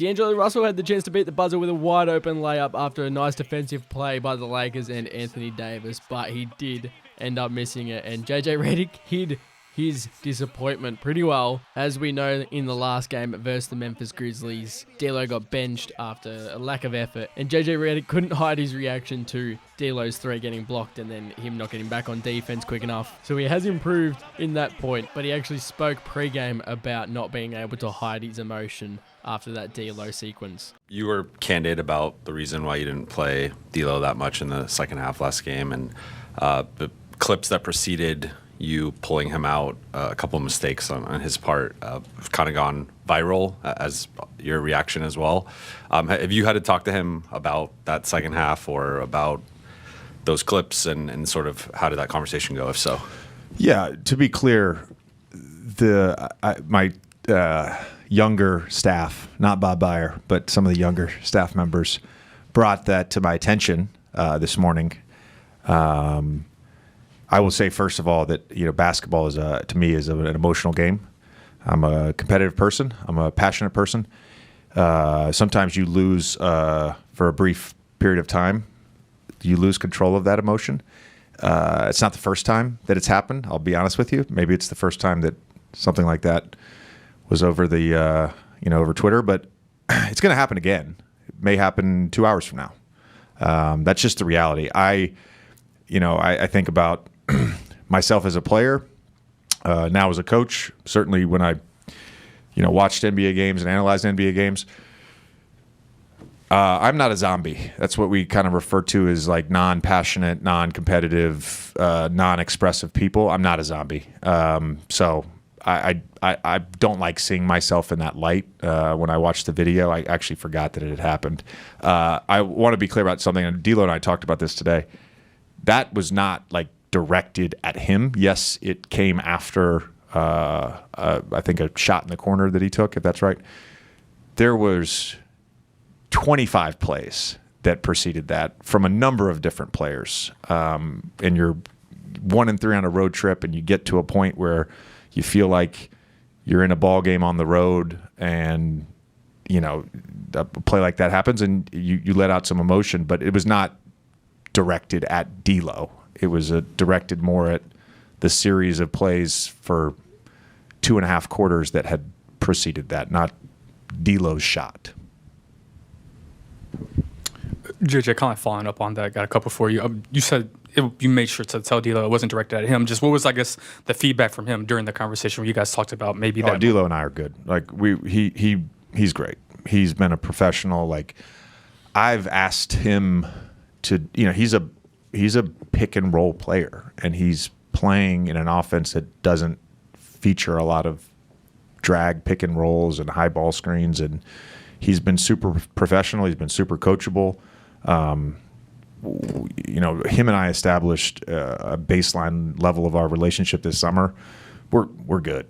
D'Angelo Russell had the chance to beat the buzzer with a wide open layup after a nice defensive play by the Lakers and Anthony Davis, but he did end up missing it, and JJ Redick hid his disappointment pretty well. As we know, in the last game versus the Memphis Grizzlies, D'Lo got benched after a lack of effort, and JJ Redick couldn't hide his reaction to D'Lo's three getting blocked and then him not getting back on defense quick enough. So he has improved in that point, but he actually spoke pre-game about not being able to hide his emotion after that D'Lo sequence. You were candid about the reason why you didn't play D'Lo that much in the second half last game, and the clips that preceded you pulling him out, a couple of mistakes on his part, have kind of gone viral as your reaction as well. Have you had to talk to him about that second half or about those clips and sort of how did that conversation go, if so? Yeah, to be clear, my younger staff, not Bob Byer, but some of the younger staff members brought that to my attention this morning. I will say, first of all, that basketball is to me is an emotional game. I'm a competitive person. I'm a passionate person. Sometimes you lose for a brief period of time. You lose control of that emotion. It's not the first time that it's happened. I'll be honest with you. Maybe it's the first time that something like that was over the over Twitter, but it's going to happen again. It may happen 2 hours from now. That's just the reality. I think about myself as a player, now as a coach. Certainly, when I watched NBA games and analyzed NBA games, I'm not a zombie. That's what we kind of refer to as like non-passionate, non-competitive, non-expressive people. I'm not a zombie. So I don't like seeing myself in that light. When I watched the video, I actually forgot that it had happened. I want to be clear about something, and D'Lo and I talked about this today. That was not like directed at him. Yes, it came after I think a shot in the corner that he took, if that's right. There was 25 plays that preceded that from a number of different players. And you're 1-3 on a road trip, and you get to a point where you feel like you're in a ball game on the road, and a play like that happens, and you let out some emotion, but it was not directed at D'Lo. It was directed more at the series of plays for 2.5 quarters that had preceded that, not D'Lo's shot. JJ, kind of following up on that, I got a couple for you. You said you made sure to tell D'Lo it wasn't directed at him. Just what was, I guess, the feedback from him during the conversation where you guys talked about maybe that? D'Lo and I are good. Like he's great. He's been a professional. Like I've asked him to, he's a pick and roll player, and he's playing in an offense that doesn't feature a lot of drag pick and rolls and high ball screens, and he's been super professional. He's been super coachable. Him and I established a baseline level of our relationship this summer. We're good.